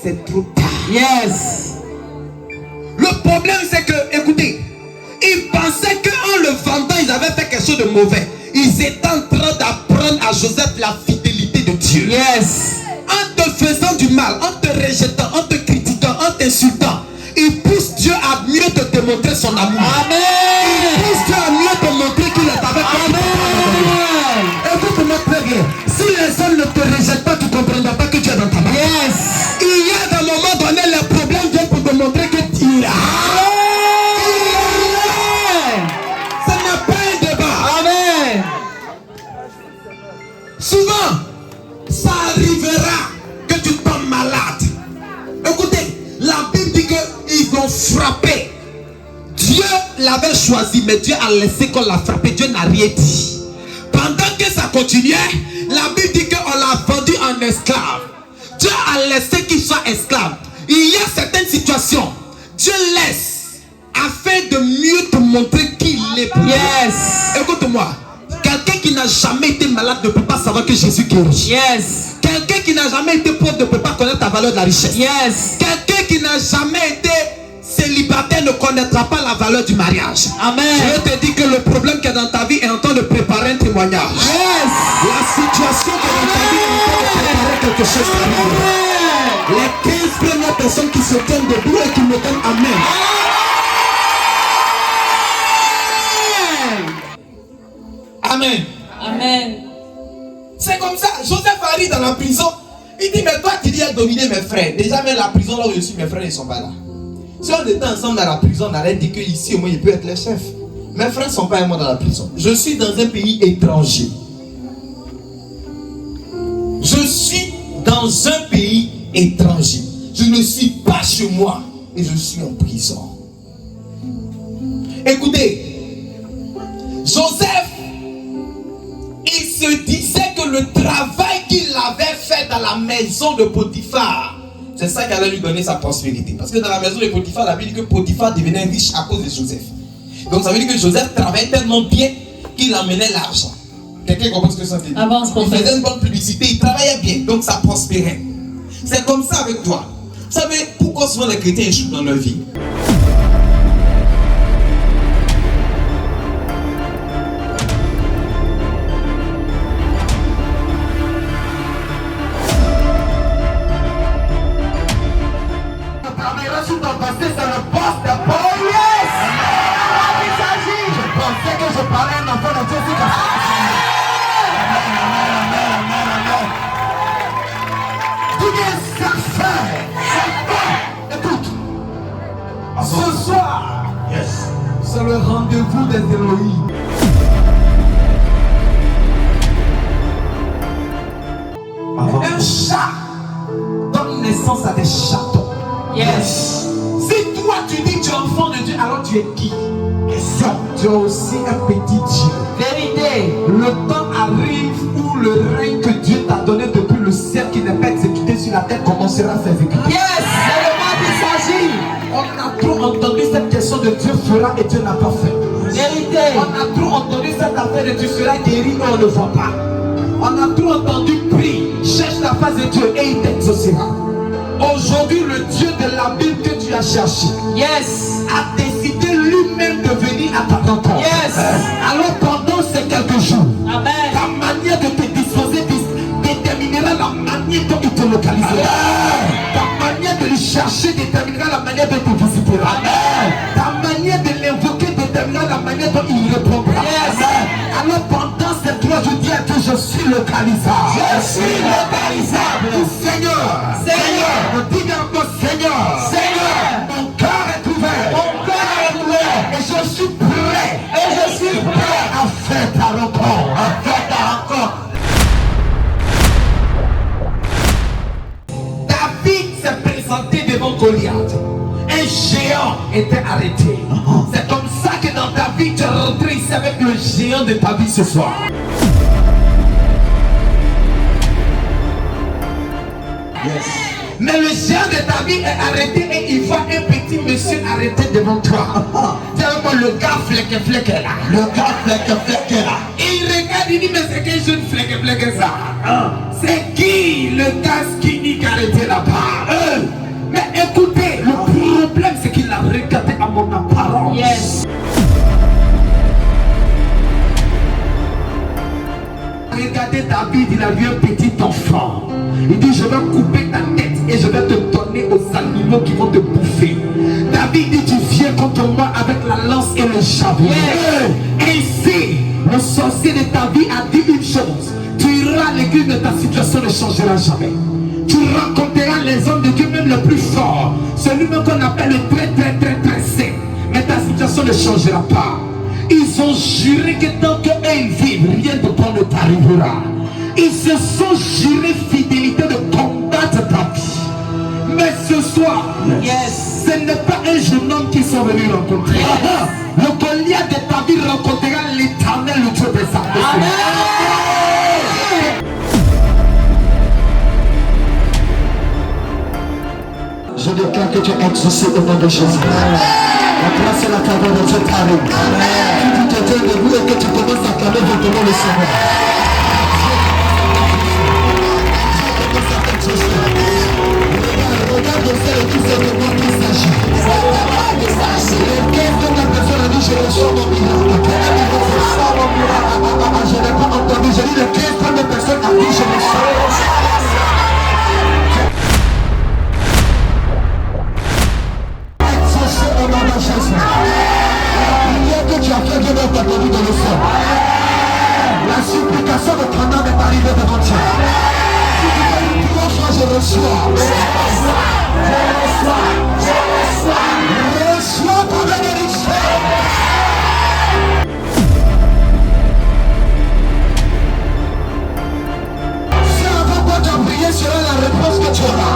C'est trop tard. Yes. Le problème c'est que, écoutez, ils pensaient qu'en le vendant, ils avaient fait quelque chose de mauvais. Ils étaient en train d'apprendre à Joseph la fidélité de Dieu. Yes. En te faisant du mal, en te rejetant, en te critiquant, en t'insultant, il pousse Dieu à mieux te démontrer son amour. Amen. Il pousse Dieu à mieux te montrer qu'il est avec toi. Amen. Écoute-moi très bien. Si les hommes ne te rejettent pas, tu ne comprendras pas que Dieu est dans ta main. Yes. Il y a d'un moment donné, les problèmes viennent pour te montrer que tu es là. Ce n'est pas un débat. Amen. Souvent, ça arrivera que tu tombes malade. Écoutez, la Bible dit qu'ils ont frappé. Dieu l'avait choisi, mais Dieu a laissé qu'on l'a frappé. Dieu n'a rien dit. Pendant que ça continuait, la Bible dit qu'on l'a vendu en esclave. Dieu a laissé qu'il soit esclave. Il y a certaines situations, Dieu laisse afin de mieux te montrer qui il est. Yes. Écoute-moi, quelqu'un qui n'a jamais été malade ne peut pas savoir que Jésus guérit. Yes. Quelqu'un qui n'a jamais été pauvre ne peut pas connaître la valeur de la richesse. Yes. Quelqu'un qui n'a jamais été célibataire ne connaîtra pas la valeur du mariage. Amen. Je te dis que le problème qui est dans ta vie est en train de préparer un témoignage. Yes. La situation qui est dans ta vie est en train de préparer quelque chose qui arrive. Les 15 premières personnes qui se tiennent debout et qui me donnent Amen. Amen. Amen. C'est comme ça. Joseph arrive dans la prison. Il dit, mais toi tu dis à dominer mes frères. Déjà même la prison là où je suis, mes frères ne sont pas là. Si on était ensemble dans la prison, on aurait dit qu'ici au moins il peut être le chef. Mes frères ne sont pas avec moi dans la prison. Je suis dans un pays étranger. Je suis dans un pays étranger. Je ne suis pas chez moi et je suis en prison. Écoutez, Joseph, il se disait que le travail qu'il avait fait dans la maison de Potiphar, c'est ça qui allait lui donner sa prospérité. Parce que dans la maison de Potiphar, la Bible dit que Potiphar devenait riche à cause de Joseph. Donc ça veut dire que Joseph travaillait tellement bien qu'il amenait l'argent. Quelqu'un comprend ce que ça veut dire? Avance, il faisait une bonne publicité, il travaillait bien, donc ça prospérait. C'est comme ça avec toi. Vous savez pourquoi souvent les chrétiens échouent dans leur vie? Ce soir, c'est le rendez-vous des Elohim. Un chat donne naissance à des chatons. Yes. Si toi tu dis que tu es enfant de Dieu, alors tu es qui? Question. Tu es aussi un petit Dieu. Vérité. Le temps arrive où le règne que Dieu t'a donné depuis le ciel qui n'est pas exécuté sur la terre commencera à s'exécuter. Yes. C'est le moi qui s'agit. On a trop entendu cette question de Dieu fera et Dieu n'a pas fait. Vérité. On a trop entendu cette affaire de tu seras guéri et on ne voit pas. On a trop entendu prie, cherche la face de Dieu et il t'exaucera. Aujourd'hui, le Dieu de la Bible que tu as cherché, Yes. a décidé lui-même de venir à ta rencontre. Yes. Alors pendant ces quelques jours, Amen. ta manière de te disposer déterminera la manière dont il te localisera. Ta manière de le chercher déterminera la manière dont il te visitera. Ta manière de l'invoquer déterminera la manière dont il répondra. Yes. Alors pendant ces 3 jours, dis à Dieu, je suis localisable. Je suis localisable. Seigneur, Seigneur. dis encore Seigneur, Seigneur. mon cœur est ouvert. Mon cœur est ouvert. Et je suis prêt. Et je suis prêt à faire ta rencontre. à faire ta rencontre. David s'est présenté devant Goliath. Un géant était arrêté. C'est comme ça que dans ta vie tu rentrer ici avec le géant de ta vie ce soir. Yes. Mais le géant de ta vie est arrêté et il voit un petit monsieur arrêté devant toi. Tellement le gars fleque est là. Le gars fleque est là. Et il regarde, il dit, mais c'est quel jeune fleque ça? C'est qui le gars skinny qui a arrêté là-bas? Mais écoutez, le problème c'est qu'il a regardé à mon apparence. Yes. Regardez David, il a vu un petit enfant. Il dit, je vais couper ta tête et je vais te donner aux animaux qui vont te bouffer. David dit, tu viens contre moi avec la lance et le javelot. Et ici, le sorcier de ta vie a dit une chose. Tu iras à l'église, mais ta situation ne changera jamais. Tu rencontreras les hommes de Dieu, même le plus fort. Celui-même qu'on appelle le très saint. Mais ta situation ne changera pas. Ils ont juré que tant qu'ils vivent, rien de bon ne t'arrivera. Ils se sont jurés fidélité de combattre ta vie. Mais ce soir, Yes. ce n'est pas un jeune homme qu'ils sont venus rencontrer. Le Goliath de ta vie rencontrera l'Éternel, le Dieu des armées. Je déclare que tu es exaucé au nom de Jésus. La grâce et la faveur de Dieu t'arrive. Si tu te tiens debout et que tu commences à clamer votre le Seigneur. Regarde celle qui sait de moi qu'il s'agit. Le 15 de la personne a dit je reçois mon miracle. Je n'ai pas entendu. Je dis le 15 de personne a dit je reçois. Tu as fait de notre attendu dans le sol. La supplication de ton âme est arrivée devant Dieu. Si tu fais une prière, je reçois. Je reçois ta bénédiction. Si avant quoi tu as prié sera la réponse que tu auras.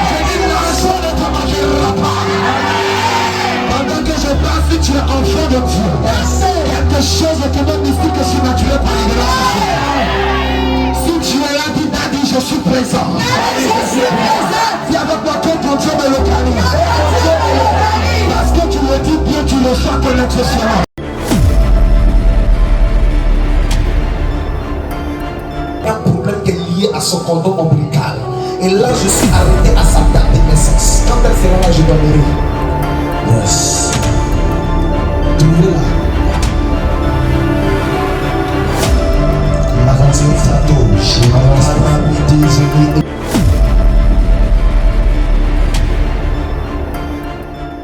Je dis l'argent ne te manquera pas. Pendant que je passe, si tu es enfant de Dieu, quelque chose de ton mystique et surnaturel arrivera ce soir. Si tu es là, dis, je suis présent. Dis avec moi que ton Dieu me localise. Parce que tu le dis bien, tu le sens connaître ce soir. Un problème qui est lié à son cordon ombilical. Et là, je suis arrêté à sa date de naissance. Quand elle sera là, je dormirai. Yes. Trouvez-la. Avancez le fardeau.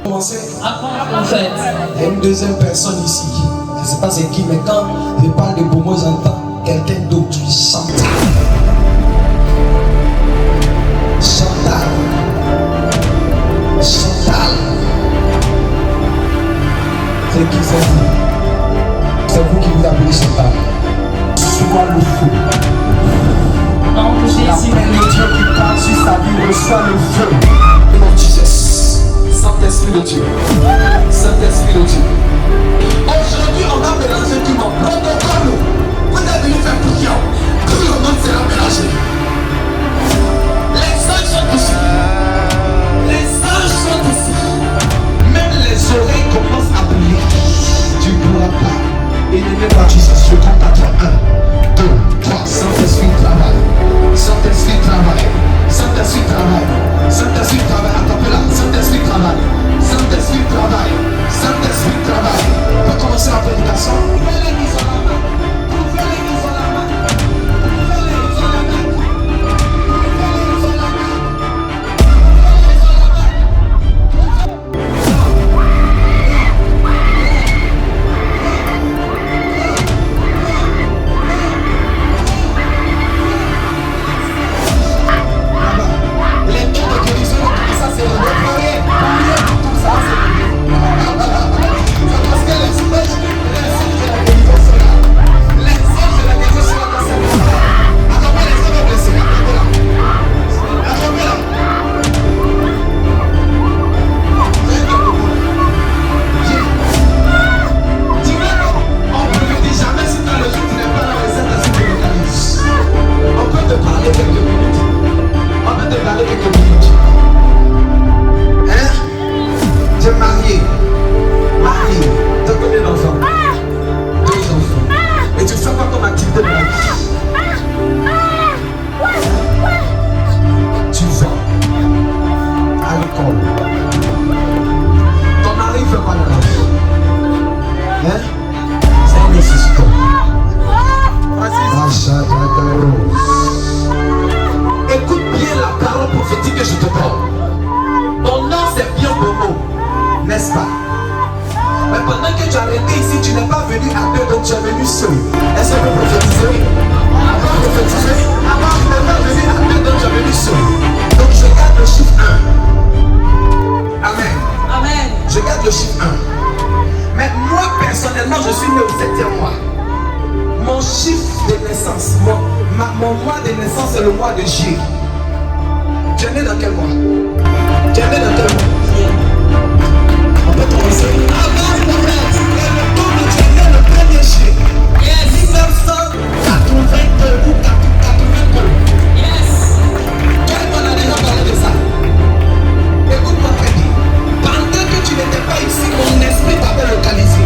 Commencer. En fait. Il y a une deuxième personne ici. Je ne sais pas c'est qui, mais quand je parle de Bomo, j'entends quelqu'un d'autre qui chante. Chantal. C'est qui c'est vous? C'est vous qui vous appelez Chantal. Sois le feu. Nom de Jésus. L'appel de Dieu qui parle sur sa vie, reçoit le feu. Nom de Jesus. Saint-Esprit de Dieu. Saint-Esprit de Dieu. Aujourd'hui, on va mélanger tout le monde. Protocole. Vous êtes venus faire prière. Tout le monde sera mélangé. Les anges sont ici. Les anges sont ici. Même les oreilles commencent à briller. Tu ne pourras pas. Et ne mets pas Jesus. Je compte à toi. 1, 2, 3. Saint-Esprit travaille. Saint-Esprit travaille. Saint-Esprit travaille. Saint-Esprit travaille. Attends là. Saint-Esprit travaille. Saint-Esprit travaille. Saint-Esprit tu as arrêté ici, tu n'es pas venu à deux, donc tu es venu seul. Est-ce qu'on peut prophétiser? On peut prophétiser? Tu n'es pas venu à deux, donc tu es venu seul. Donc je garde le chiffre 1. Amen. Amen. Je garde le chiffre 1. Mais moi, personnellement, je suis né au 7e mois. Mon chiffre de naissance, mon mois de naissance, c'est le mois de juillet. Tu es né dans quel mois? Tu es né dans quel mois? On peut commencer. Avant le prophète. Et le temps où tu es né le 1er juillet. Yes. 1982 ou 82. Yes. Quelqu'un a déjà parlé de ça? Écoute-moi très bien. Pendant que tu n'étais pas ici, mon esprit t'avait localisé.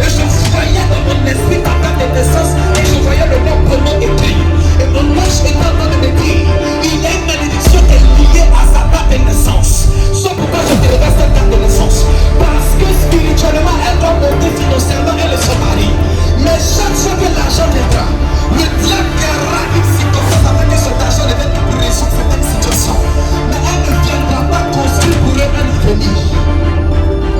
Et je voyais dans mon esprit ta date de naissance et je voyais le nom comment écrit. Et mon ange était en train de me dire, il y a une malédiction qui est liée à sa date de naissance. Sauf pourquoi je te regarde cette date de naissance. Parce que spirituellement, elle doit monter financièrement, elle et son mari. Mais chaque fois que l'argent viendra, le diable créera une circonstance afin que cet argent devienne pour résoudre cette situation. Mais elle ne viendra pas construire pour eux un avenir.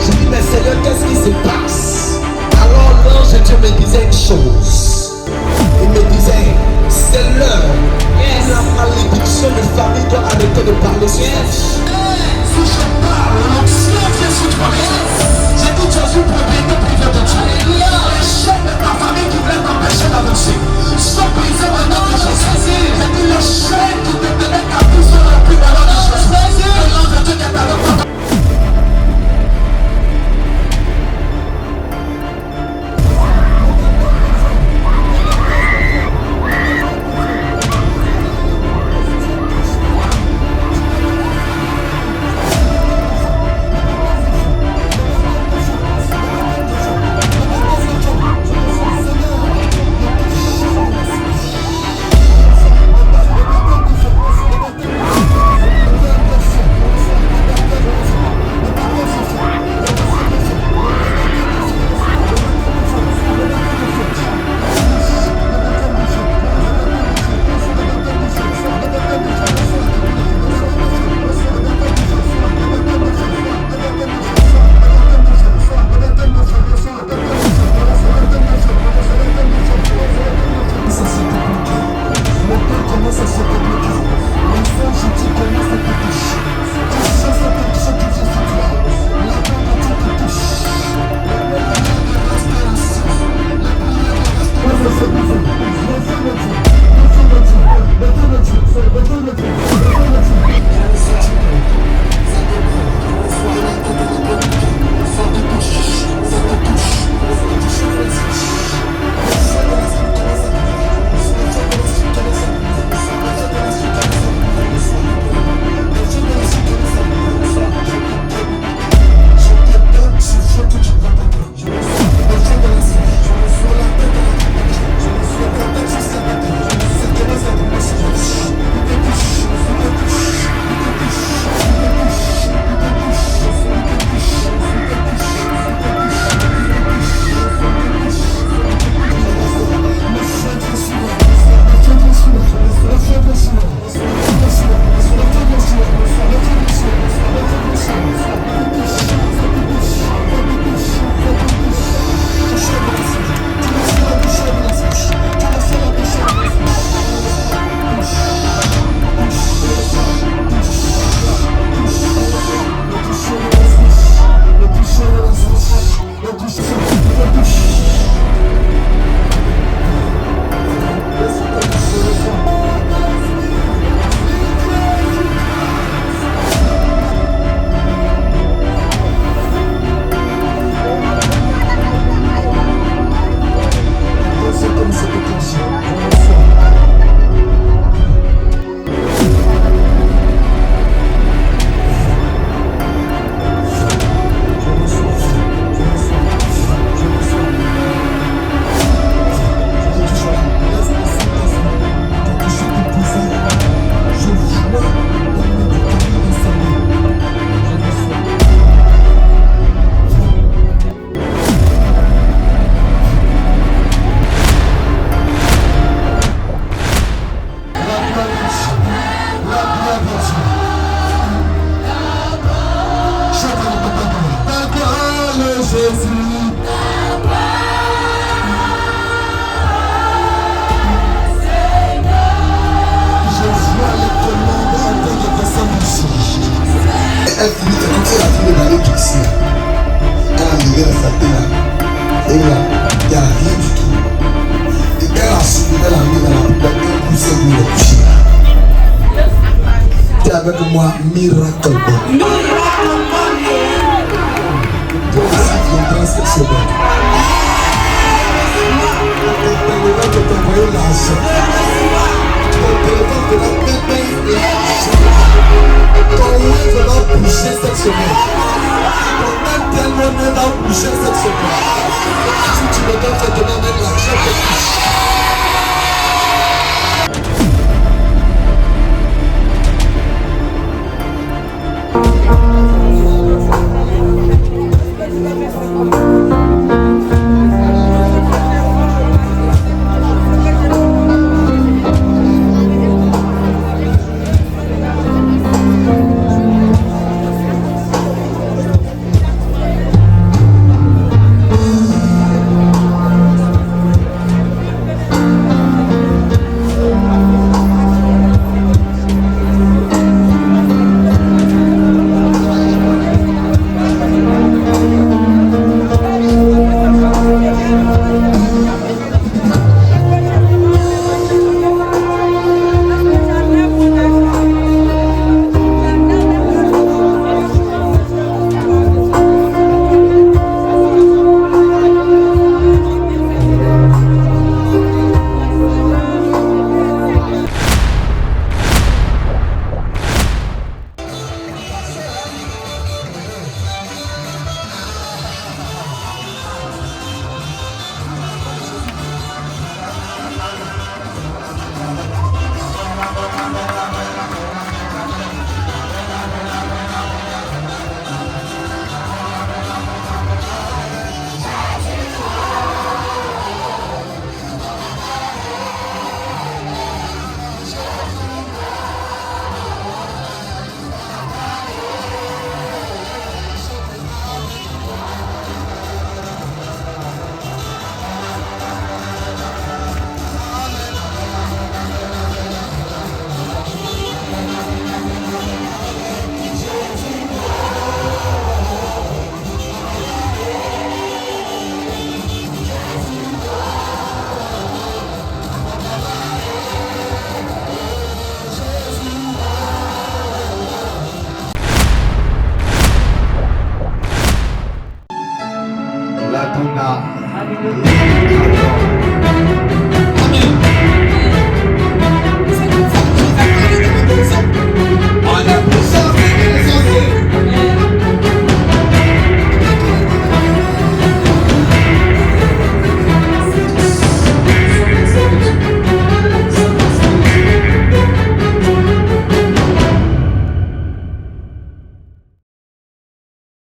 Je dis, mais Seigneur, qu'est-ce qui se passe? Alors l'ange de Dieu me disait une chose. Il me disait, c'est l'heure. Yes. La malédiction de famille doit arrêter de parler sur elle. Yes. Si je parle, l'onction vient sur toi. J'ai dit Jésus propriété privée de Dieu. Les chaînes de ta famille qui voulaient t'empêcher d'avancer sont brisées au nom de Jésus. J'ai dit les chaînes qui te tenaient captif sont remplies au nom de Jésus. Le nom de Dieu qui est avec toi. Jésus. Elle finit, elle a fini d'aller toxer. Elle a levé la saleté là. Et là, il n'y a rien du tout. Et elle a soulevé la main dans la poubelle et elle poussait où il est couché là. Tu es avec moi, miracle man. Toi aussi, tu entends cette semaine. Ton téléphone peut t'envoyer l'argent. Ton téléphone peut t'envoyer l'argent. Ton lait va bouger cette semaine. Ton tellement va bouger cette semaine. Si tu me donnes cette demande, l'argent te touche. La